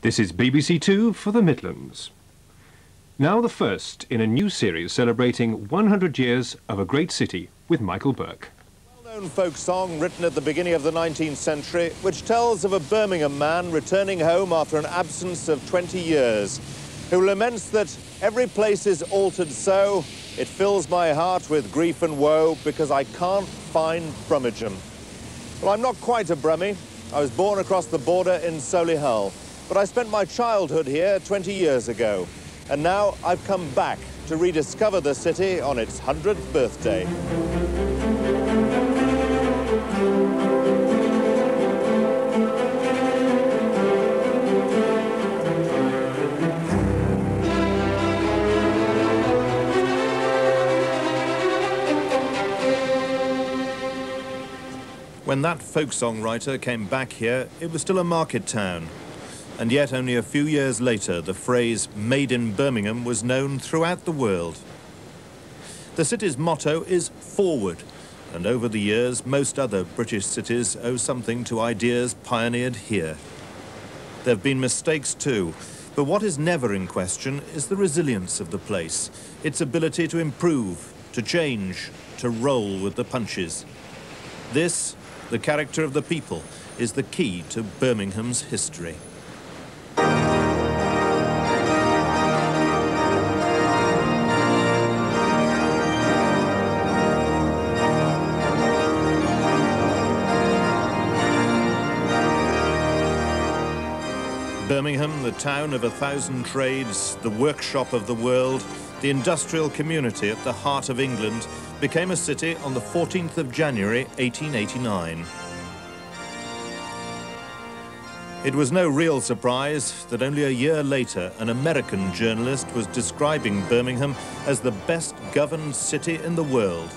This is BBC Two for the Midlands. Now the first in a new series celebrating 100 years of a great city with Michael Burke. Well-known folk song written at the beginning of the 19th century, which tells of a Birmingham man returning home after an absence of 20 years, who laments that every place is altered so, it fills my heart with grief and woe because I can't find Brummagem. Well, I'm not quite a Brummie. I was born across the border in Solihull, but I spent my childhood here 20 years ago. And now I've come back to rediscover the city on its 100th birthday. When that folk songwriter came back here, it was still a market town. And yet only a few years later, the phrase "Made in Birmingham" was known throughout the world. The city's motto is "Forward," and over the years, most other British cities owe something to ideas pioneered here. There have been mistakes too, but what is never in question is the resilience of the place, its ability to improve, to change, to roll with the punches. This, the character of the people, is the key to Birmingham's history. Birmingham, the town of 1,000 trades, the workshop of the world, the industrial community at the heart of England, became a city on the 14th of January, 1889. It was no real surprise that only a year later an American journalist was describing Birmingham as the best governed city in the world.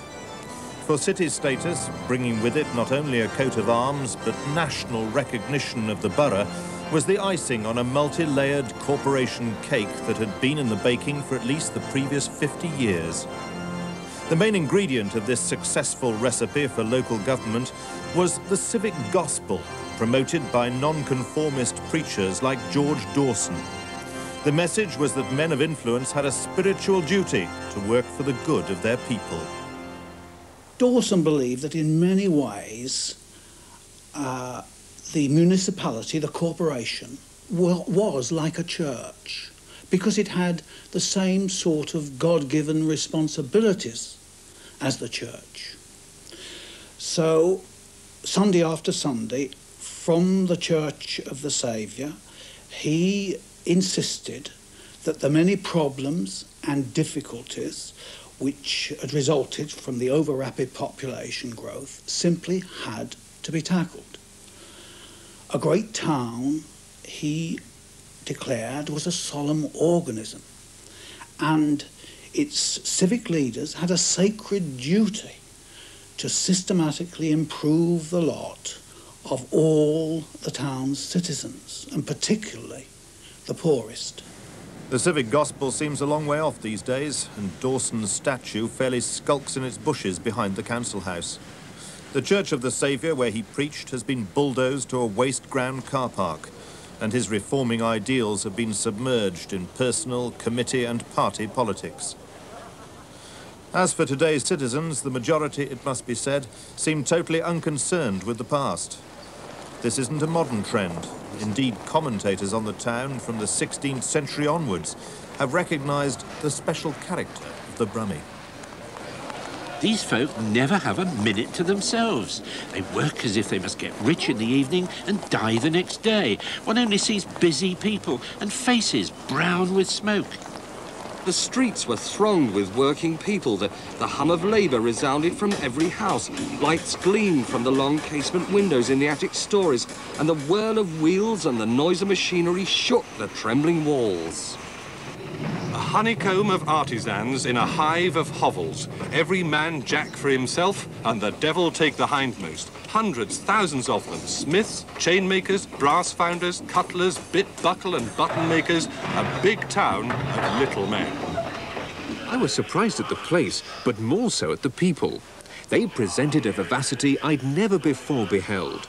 For city status, bringing with it not only a coat of arms but national recognition of the borough, was the icing on a multi-layered corporation cake that had been in the baking for at least the previous 50 years. The main ingredient of this successful recipe for local government was the civic gospel, promoted by nonconformist preachers like George Dawson. The message was that men of influence had a spiritual duty to work for the good of their people. Dawson believed that in many ways the municipality, the corporation, was like a church because it had the same sort of God-given responsibilities as the church. So, Sunday after Sunday, from the Church of the Saviour, he insisted that the many problems and difficulties which had resulted from the over-rapid population growth simply had to be tackled. A great town, he declared, was a solemn organism, and its civic leaders had a sacred duty to systematically improve the lot of all the town's citizens, and particularly the poorest. The civic gospel seems a long way off these days, and Dawson's statue fairly skulks in its bushes behind the council house. The Church of the Saviour, where he preached, has been bulldozed to a waste-ground car park, and his reforming ideals have been submerged in personal, committee and party politics. As for today's citizens, the majority, it must be said, seem totally unconcerned with the past. This isn't a modern trend. Indeed, commentators on the town from the 16th century onwards have recognised the special character of the Brummie. These folk never have a minute to themselves. They work as if they must get rich in the evening and die the next day. One only sees busy people and faces brown with smoke. The streets were thronged with working people. The hum of labour resounded from every house. Lights gleamed from the long casement windows in the attic stories, and the whirl of wheels and the noise of machinery shook the trembling walls. A honeycomb of artisans in a hive of hovels. Every man jack for himself, and the devil take the hindmost. Hundreds, thousands of them. Smiths, chainmakers, brass founders, cutlers, bit, buckle and button makers. A big town of little men. I was surprised at the place, but more so at the people. They presented a vivacity I'd never before beheld.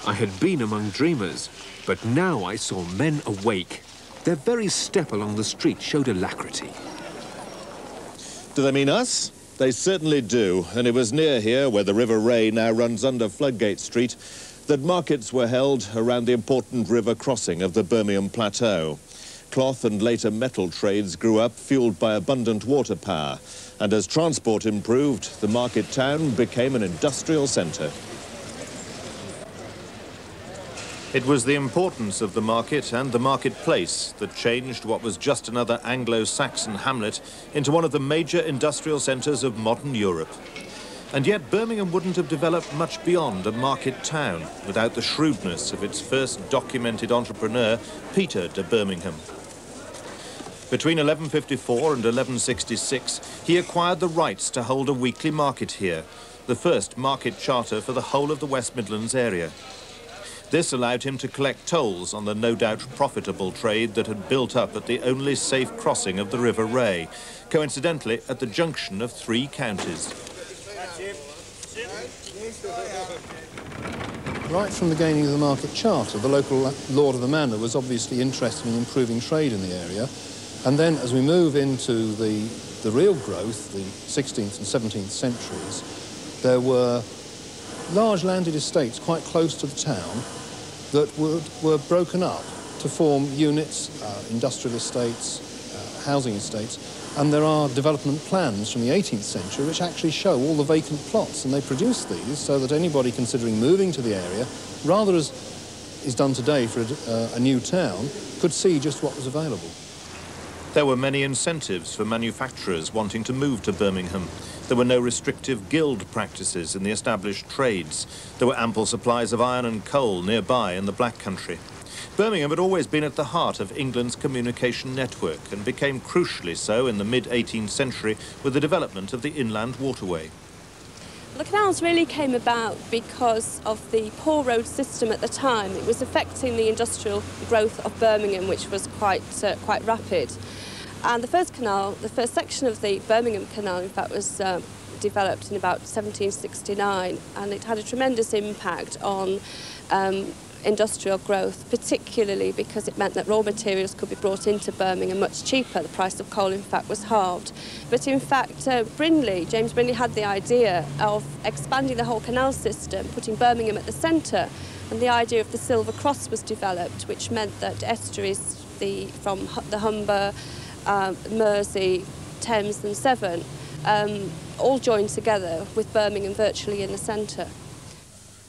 I had been among dreamers, but now I saw men awake. Their very step along the street showed alacrity. Do they mean us? They certainly do, and it was near here, where the River Ray now runs under Floodgate Street, that markets were held around the important river crossing of the Birmingham Plateau. Cloth and later metal trades grew up, fueled by abundant water power, and as transport improved, the market town became an industrial centre. It was the importance of the market and the marketplace that changed what was just another Anglo-Saxon hamlet into one of the major industrial centres of modern Europe. And yet Birmingham wouldn't have developed much beyond a market town without the shrewdness of its first documented entrepreneur, Peter de Birmingham. Between 1154 and 1166, he acquired the rights to hold a weekly market here, the first market charter for the whole of the West Midlands area. This allowed him to collect tolls on the no doubt profitable trade that had built up at the only safe crossing of the River Ray, coincidentally at the junction of 3 counties. Right from the gaining of the market charter, the local lord of the manor was obviously interested in improving trade in the area. And then as we move into the real growth, the 16th and 17th centuries, there were large landed estates quite close to the town that were broken up to form units, industrial estates, housing estates, and there are development plans from the 18th century which actually show all the vacant plots, and they produce these so that anybody considering moving to the area, rather as is done today for a new town, could see just what was available. There were many incentives for manufacturers wanting to move to Birmingham. There were no restrictive guild practices in the established trades. There were ample supplies of iron and coal nearby in the Black Country. Birmingham had always been at the heart of England's communication network and became crucially so in the mid-18th century with the development of the inland waterway. The canals really came about because of the poor road system at the time. It was affecting the industrial growth of Birmingham, which was quite rapid. And the first canal, the first section of the Birmingham Canal, in fact, was developed in about 1769, and it had a tremendous impact on industrial growth, particularly because it meant that raw materials could be brought into Birmingham much cheaper. The price of coal, in fact, was halved. But in fact, James Brindley had the idea of expanding the whole canal system, putting Birmingham at the centre, and the idea of the Silver Cross was developed, which meant that estuaries from the Humber, Mersey, Thames and Severn all joined together with Birmingham virtually in the centre.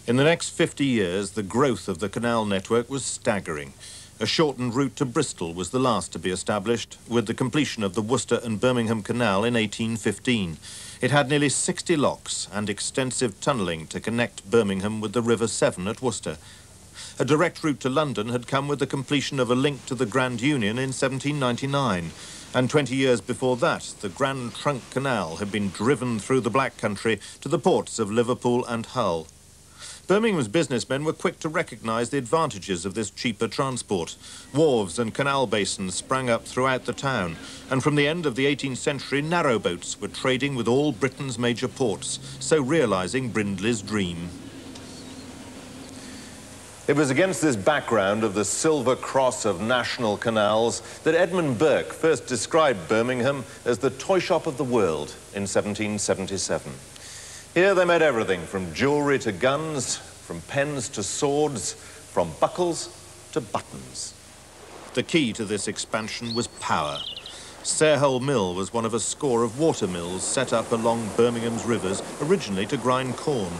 In the next 50 years, the growth of the canal network was staggering. A shortened route to Bristol was the last to be established, with the completion of the Worcester and Birmingham Canal in 1815. It had nearly 60 locks and extensive tunnelling to connect Birmingham with the River Severn at Worcester. A direct route to London had come with the completion of a link to the Grand Union in 1799. And 20 years before that, the Grand Trunk Canal had been driven through the Black Country to the ports of Liverpool and Hull. Birmingham's businessmen were quick to recognise the advantages of this cheaper transport. Wharves and canal basins sprang up throughout the town, and from the end of the 18th century, narrowboats were trading with all Britain's major ports, so realising Brindley's dream. It was against this background of the Silver Cross of national canals that Edmund Burke first described Birmingham as the toy shop of the world in 1777. Here they made everything from jewellery to guns, from pens to swords, from buckles to buttons. The key to this expansion was power. Sarehole Mill was one of a score of water mills set up along Birmingham's rivers, originally to grind corn.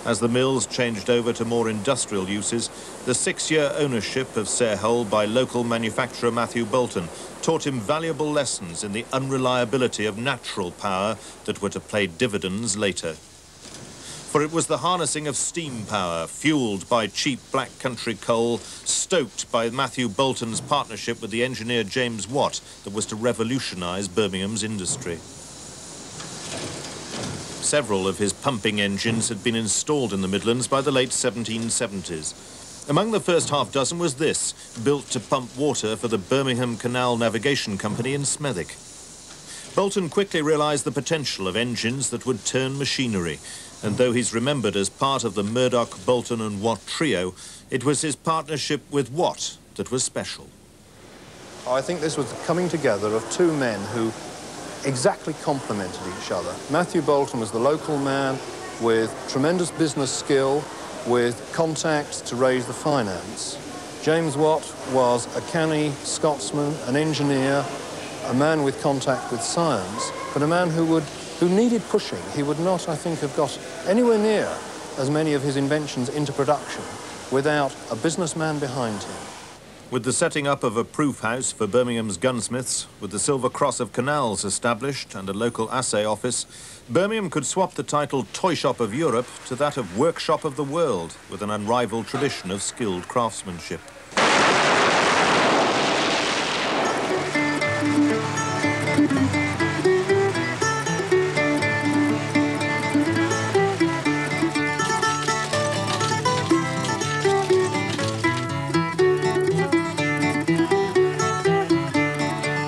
As the mills changed over to more industrial uses, the 6-year ownership of Sarehole by local manufacturer Matthew Bolton taught him valuable lessons in the unreliability of natural power that were to pay dividends later. For it was the harnessing of steam power, fuelled by cheap Black Country coal, stoked by Matthew Bolton's partnership with the engineer James Watt, that was to revolutionise Birmingham's industry. Several of his pumping engines had been installed in the Midlands by the late 1770s. Among the first half dozen was this, built to pump water for the Birmingham Canal Navigation Company in Smethwick. Bolton quickly realised the potential of engines that would turn machinery, and though he's remembered as part of the Murdoch, Bolton and Watt trio, it was his partnership with Watt that was special. I think this was the coming together of two men who exactly complemented each other. Matthew Bolton was the local man with tremendous business skill, with contacts to raise the finance. James Watt was a canny Scotsman, an engineer, a man with contact with science, but a man who needed pushing. He would not, I think, have got anywhere near as many of his inventions into production without a businessman behind him. With the setting up of a proof house for Birmingham's gunsmiths, with the Silver Cross of Canals established and a local assay office, Birmingham could swap the title Toy Shop of Europe to that of Workshop of the World, with an unrivalled tradition of skilled craftsmanship.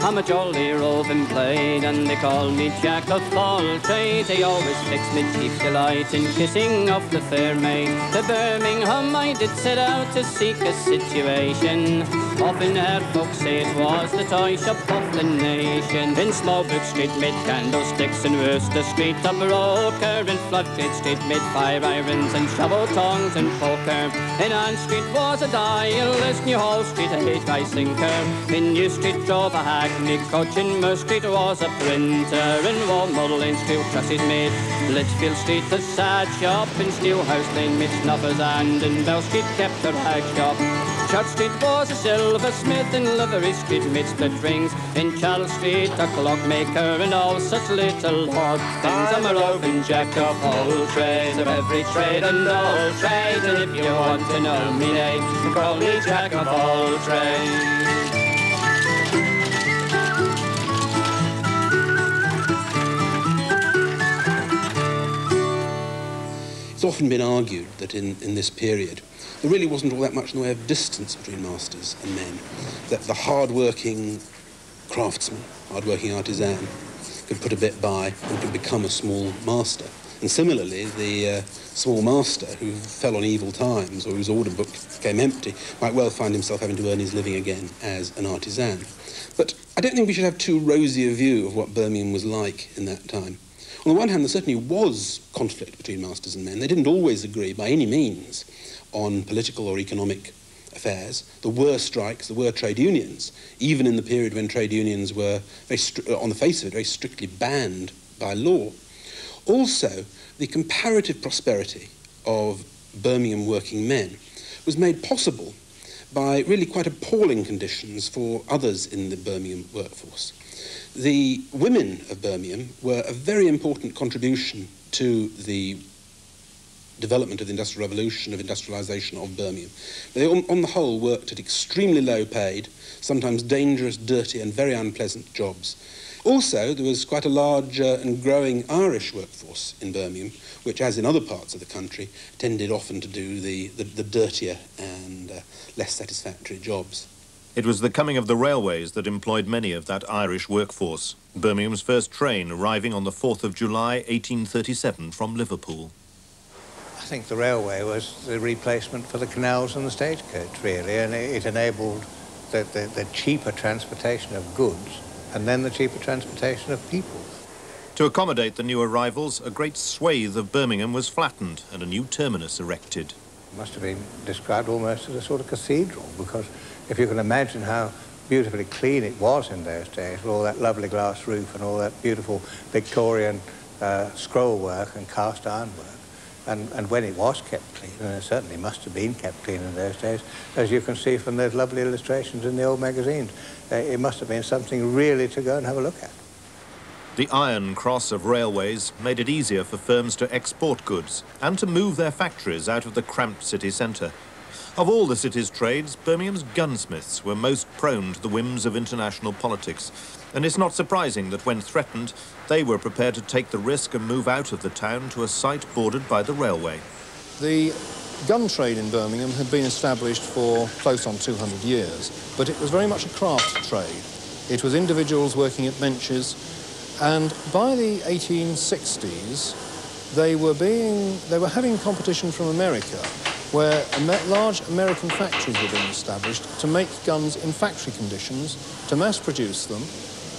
I'm a jolly roving blade, and they call me Jack of all trades. They always fix me chief delight in kissing of the fair maid. To Birmingham I did set out to seek a situation. Often heard folks say it was the toy shop of the nation. In Smallbrook Street made candlesticks, in Worcester Street a broker, in Floodgate Street made fire irons and shovel tongs and poker. In Ann Street was a dialist, New Hall Street a hate sinker. In New Street drove a hackney coach, in Moore Street was a printer. In Walmodel Lane steel trusses made Litchfield Street a sad shop. In Steelhouse Lane made snuffers, and in Bell Street kept a rag shop. Church Street was a silversmith, in Livery Street made split rings. In Charles Street a clockmaker, and all such little odd things. I'm a roving jack of all trades, of every trade and all trades. And if you want to know me name, call me Jack of all trades. It's often been argued that in this period there really wasn't all that much in the way of distance between masters and men, that the hard-working craftsman, hard-working artisan, could put a bit by and could become a small master. And similarly, the small master who fell on evil times or whose order book became empty might well find himself having to earn his living again as an artisan. But I don't think we should have too rosy a view of what Birmingham was like in that time. On the one hand, there certainly was conflict between masters and men. They didn't always agree by any means on political or economic affairs. There were strikes, there were trade unions, even in the period when trade unions were, on the face of it, very strictly banned by law. Also, the comparative prosperity of Birmingham working men was made possible by really quite appalling conditions for others in the Birmingham workforce. The women of Birmingham were a very important contribution to the development of the Industrial Revolution, of industrialisation of Birmingham. They, on the whole, worked at extremely low paid, sometimes dangerous, dirty and very unpleasant jobs. Also, there was quite a large and growing Irish workforce in Birmingham, which, as in other parts of the country, tended often to do the dirtier and less satisfactory jobs. It was the coming of the railways that employed many of that Irish workforce. Birmingham's first train arriving on the 4th of July, 1837 from Liverpool. I think the railway was the replacement for the canals and the stagecoach, really, and it enabled the cheaper transportation of goods and then the cheaper transportation of people. To accommodate the new arrivals, a great swathe of Birmingham was flattened and a new terminus erected. It must have been described almost as a sort of cathedral, because if you can imagine how beautifully clean it was in those days, with all that lovely glass roof and all that beautiful Victorian scroll work and cast iron work, and when it was kept clean, and it certainly must have been kept clean in those days, as you can see from those lovely illustrations in the old magazines, it must have been something really to go and have a look at. The iron cross of railways made it easier for firms to export goods and to move their factories out of the cramped city centre. Of all the city's trades, Birmingham's gunsmiths were most prone to the whims of international politics, and it's not surprising that when threatened, they were prepared to take the risk and move out of the town to a site bordered by the railway. The gun trade in Birmingham had been established for close on 200 years, but it was very much a craft trade. It was individuals working at benches, And by the 1860s, they were having competition from America, where large American factories were being established to make guns in factory conditions, to mass produce them,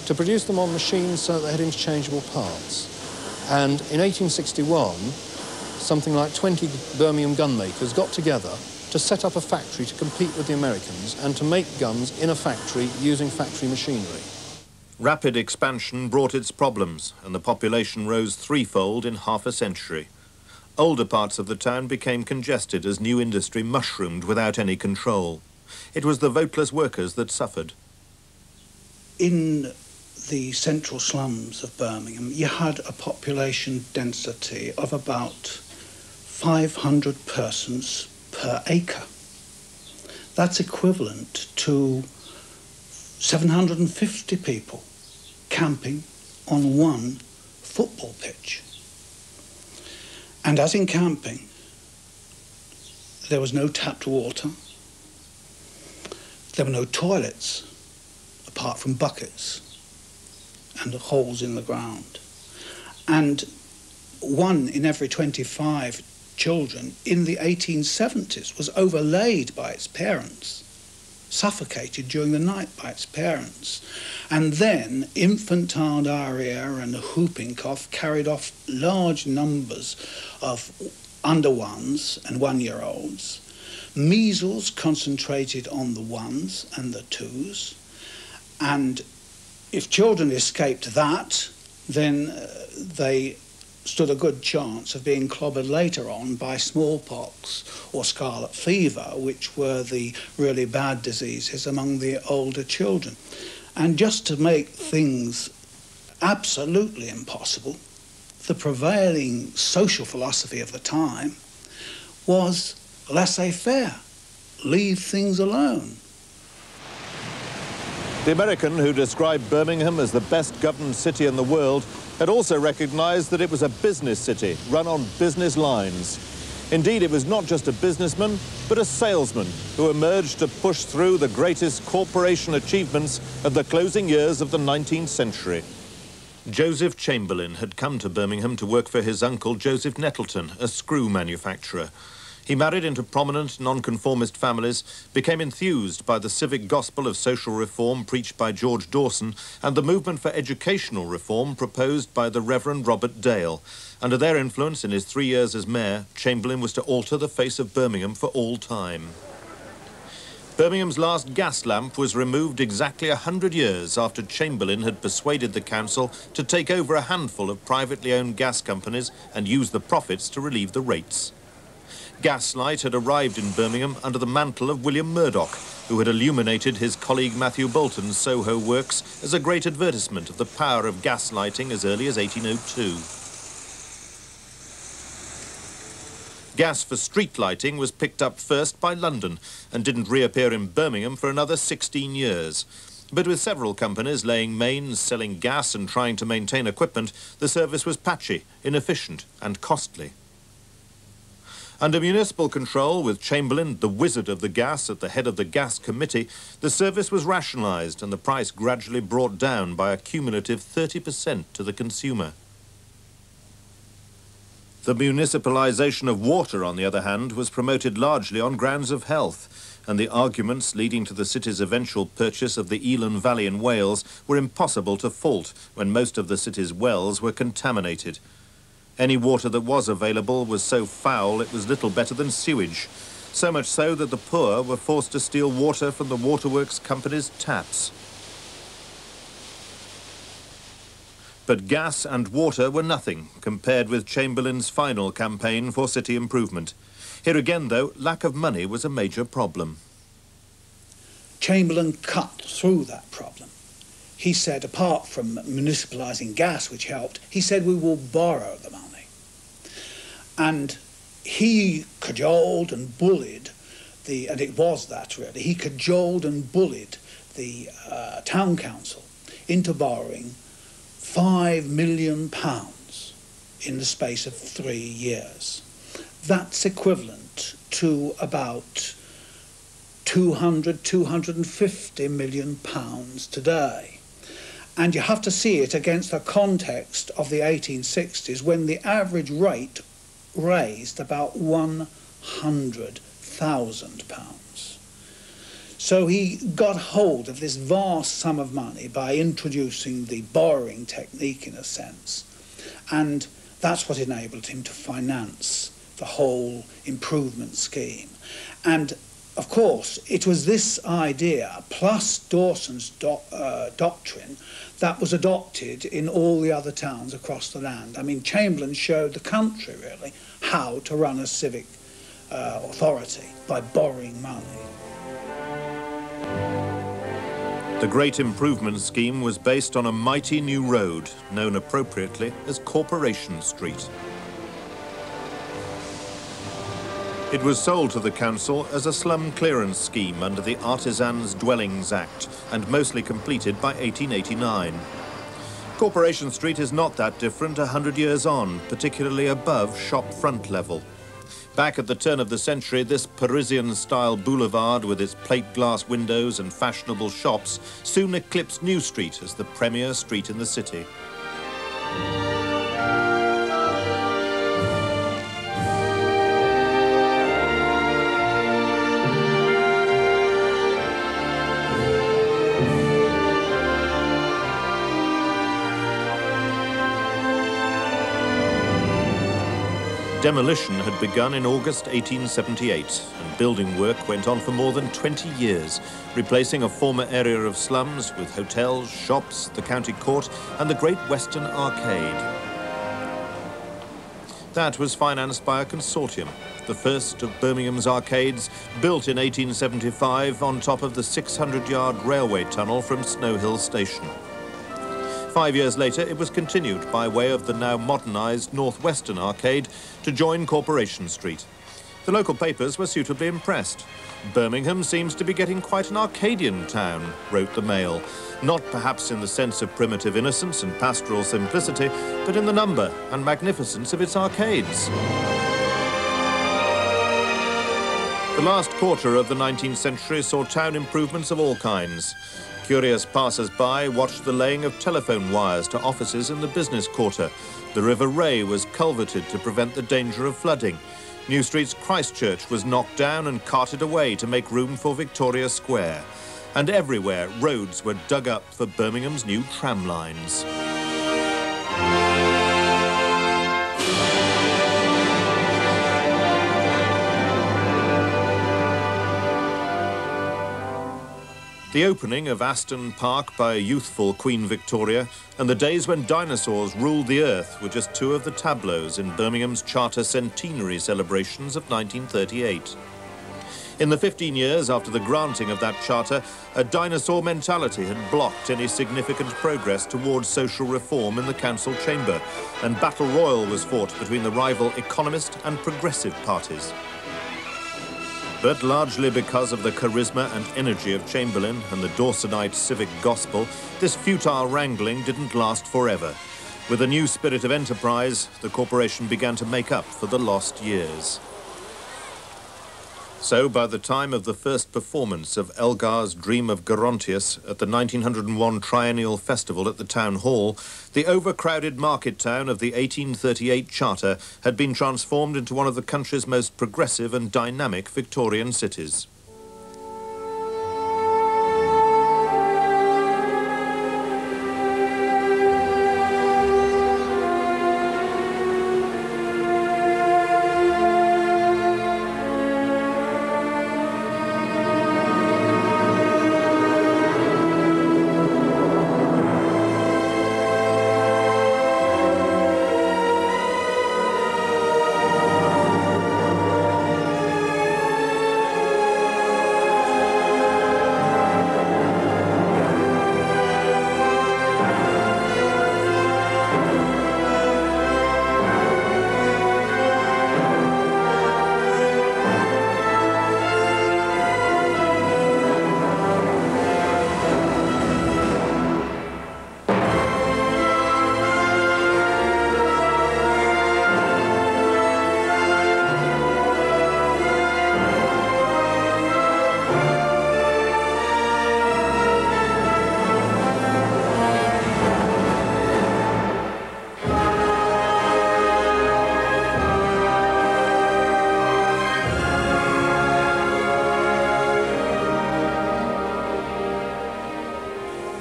to produce them on machines so that they had interchangeable parts. And in 1861, something like 20 Birmingham gun makers got together to set up a factory to compete with the Americans and to make guns in a factory using factory machinery. Rapid expansion brought its problems, and the population rose threefold in half a century. Older parts of the town became congested as new industry mushroomed without any control. It was the voteless workers that suffered. In the central slums of Birmingham, you had a population density of about 500 persons per acre. That's equivalent to 750 people camping on one football pitch. And as in camping, there was no tapped water, there were no toilets apart from buckets and holes in the ground. And 1 in every 25 children in the 1870s was overlaid by its parents, suffocated during the night by its parents. And then infantile diarrhea and whooping cough carried off large numbers of under ones and 1-year-olds. Measles concentrated on the 1s and the 2s. And if children escaped that, then they stood a good chance of being clobbered later on by smallpox or scarlet fever, which were the really bad diseases among the older children. And just to make things absolutely impossible, the prevailing social philosophy of the time was laissez-faire, leave things alone. The American who described Birmingham as the best governed city in the world had also recognised that it was a business city, run on business lines. Indeed, it was not just a businessman, but a salesman who emerged to push through the greatest corporation achievements of the closing years of the 19th century. Joseph Chamberlain had come to Birmingham to work for his uncle Joseph Nettleton, a screw manufacturer. He married into prominent nonconformist families, became enthused by the civic gospel of social reform preached by George Dawson and the movement for educational reform proposed by the Reverend Robert Dale. Under their influence in his 3 years as mayor, Chamberlain was to alter the face of Birmingham for all time. Birmingham's last gas lamp was removed exactly 100 years after Chamberlain had persuaded the council to take over a handful of privately owned gas companies and use the profits to relieve the rates. Gaslight had arrived in Birmingham under the mantle of William Murdoch, who had illuminated his colleague Matthew Bolton's Soho works as a great advertisement of the power of gaslighting as early as 1802. Gas for street lighting was picked up first by London and didn't reappear in Birmingham for another 16 years. But with several companies laying mains, selling gas and trying to maintain equipment, the service was patchy, inefficient and costly. Under municipal control, with Chamberlain, the wizard of the gas, at the head of the gas committee, the service was rationalised and the price gradually brought down by a cumulative 30% to the consumer. The municipalisation of water, on the other hand, was promoted largely on grounds of health, and the arguments leading to the city's eventual purchase of the Elan Valley in Wales were impossible to fault when most of the city's wells were contaminated. Any water that was available was so foul it was little better than sewage, so much so that the poor were forced to steal water from the waterworks company's taps. But gas and water were nothing compared with Chamberlain's final campaign for city improvement. Here again, though, lack of money was a major problem. Chamberlain cut through that problem. He said, apart from municipalising gas, which helped, he said we will borrow the money. And he cajoled and bullied and it was that really, he cajoled and bullied the town council into borrowing £5 million in the space of 3 years. That's equivalent to about £250 million today. And you have to see it against the context of the 1860s, when the average rate raised about £100,000. So he got hold of this vast sum of money by introducing the borrowing technique, in a sense, and that's what enabled him to finance the whole improvement scheme. And of course, it was this idea, plus Dawson's doctrine, that was adopted in all the other towns across the land. I mean, Chamberlain showed the country, really, how to run a civic authority by borrowing money. The Great Improvement Scheme was based on a mighty new road, known appropriately as Corporation Street. It was sold to the council as a slum clearance scheme under the Artisans' Dwellings Act, and mostly completed by 1889. Corporation Street is not that different 100 years on, particularly above shop front level. Back at the turn of the century, this Parisian-style boulevard with its plate glass windows and fashionable shops soon eclipsed New Street as the premier street in the city. Demolition had begun in August 1878, and building work went on for more than 20 years, replacing a former area of slums with hotels, shops, the county court, and the Great Western Arcade. That was financed by a consortium, the first of Birmingham's arcades, built in 1875 on top of the 600-yard railway tunnel from Snow Hill Station. 5 years later, it was continued by way of the now modernised Northwestern Arcade to join Corporation Street. The local papers were suitably impressed. "Birmingham seems to be getting quite an Arcadian town," wrote the Mail. Not perhaps in the sense of primitive innocence and pastoral simplicity, but in the number and magnificence of its arcades. The last quarter of the 19th century saw town improvements of all kinds. Curious passers-by watched the laying of telephone wires to offices in the business quarter. The River Ray was culverted to prevent the danger of flooding. New Street's Christ Church was knocked down and carted away to make room for Victoria Square. And everywhere, roads were dug up for Birmingham's new tram lines. The opening of Aston Park by a youthful Queen Victoria and the days when dinosaurs ruled the earth were just two of the tableaus in Birmingham's Charter Centenary celebrations of 1938. In the 15 years after the granting of that charter, a dinosaur mentality had blocked any significant progress towards social reform in the council chamber, and battle royal was fought between the rival economist and progressive parties. But largely because of the charisma and energy of Chamberlain and the Dawsonite civic gospel, this futile wrangling didn't last forever. With a new spirit of enterprise, the corporation began to make up for the lost years. So, by the time of the first performance of Elgar's Dream of Gerontius at the 1901 Triennial Festival at the Town Hall, the overcrowded market town of the 1838 Charter had been transformed into one of the country's most progressive and dynamic Victorian cities.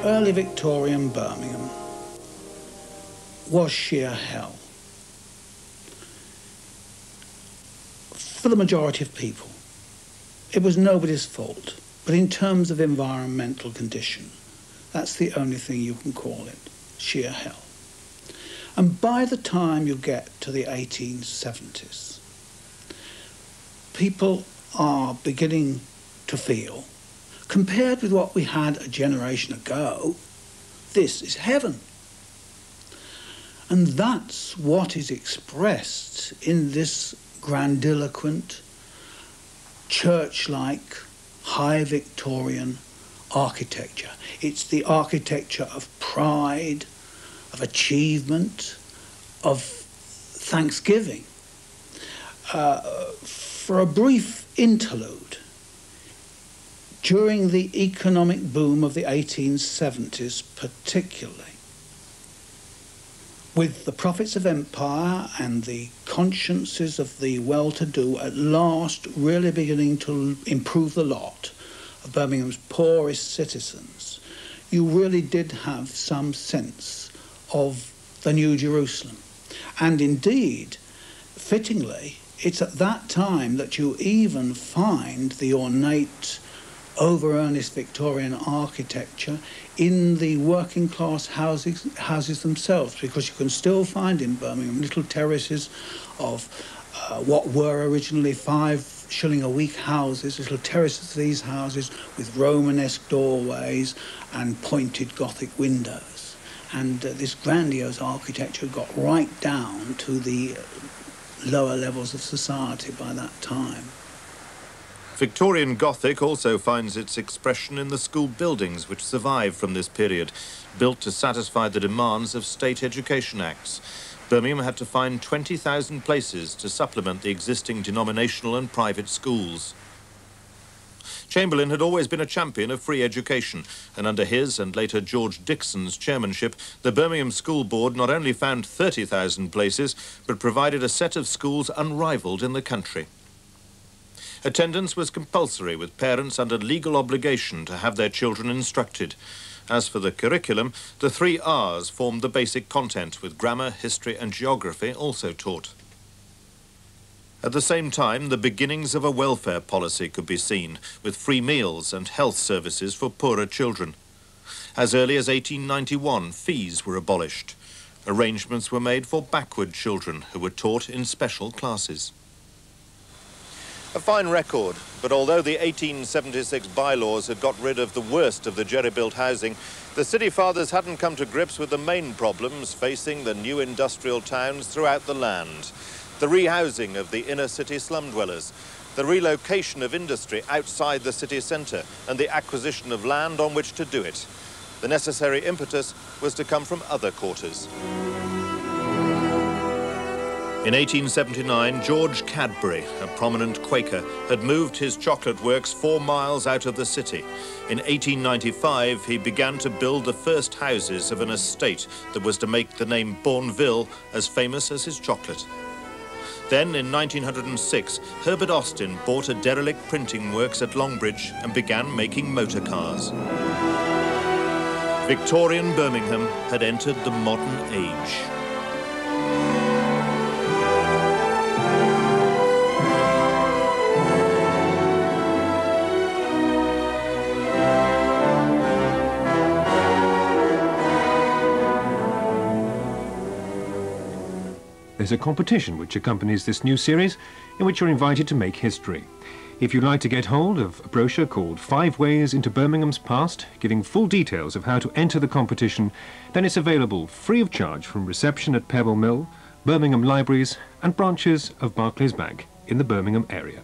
early Victorian Birmingham was sheer hell for the majority of people. It was nobody's fault, but in terms of environmental condition, that's the only thing you can call it, sheer hell. And by the time you get to the 1870s, people are beginning to feel, compared with what we had a generation ago, this is heaven. And that's what is expressed in this grandiloquent, church-like, high Victorian architecture. It's the architecture of pride, of achievement, of thanksgiving. For a brief interlude, during the economic boom of the 1870s particularly, with the profits of empire and the consciences of the well-to-do at last really beginning to improve the lot of Birmingham's poorest citizens, you really did have some sense of the New Jerusalem. And indeed, fittingly, it's at that time that you even find the ornate, over-earnest Victorian architecture in the working class houses themselves, because you can still find in Birmingham little terraces of what were originally 5 shilling a week houses, little terraces of these houses with Romanesque doorways and pointed Gothic windows. And this grandiose architecture got right down to the lower levels of society by that time. Victorian Gothic also finds its expression in the school buildings which survive from this period, built to satisfy the demands of state education acts. Birmingham had to find 20,000 places to supplement the existing denominational and private schools. Chamberlain had always been a champion of free education, and under his and later George Dixon's chairmanship, the Birmingham School Board not only found 30,000 places, but provided a set of schools unrivalled in the country. Attendance was compulsory, with parents under legal obligation to have their children instructed. As for the curriculum, the 3 R's formed the basic content, with grammar, history and geography also taught. At the same time, the beginnings of a welfare policy could be seen, with free meals and health services for poorer children. As early as 1891, fees were abolished. Arrangements were made for backward children who were taught in special classes. A fine record, but although the 1876 bylaws had got rid of the worst of the jerry-built housing, the city fathers hadn't come to grips with the main problems facing the new industrial towns throughout the land. The rehousing of the inner city slum dwellers, the relocation of industry outside the city centre, and the acquisition of land on which to do it. The necessary impetus was to come from other quarters. In 1879, George Cadbury, a prominent Quaker, had moved his chocolate works 4 miles out of the city. In 1895, he began to build the first houses of an estate that was to make the name Bourneville as famous as his chocolate. Then, in 1906, Herbert Austin bought a derelict printing works at Longbridge and began making motor cars. Victorian Birmingham had entered the modern age. There's a competition which accompanies this new series in which you're invited to make history. If you'd like to get hold of a brochure called 5 Ways into Birmingham's Past, giving full details of how to enter the competition, then it's available free of charge from reception at Pebble Mill, Birmingham Libraries and branches of Barclays Bank in the Birmingham area.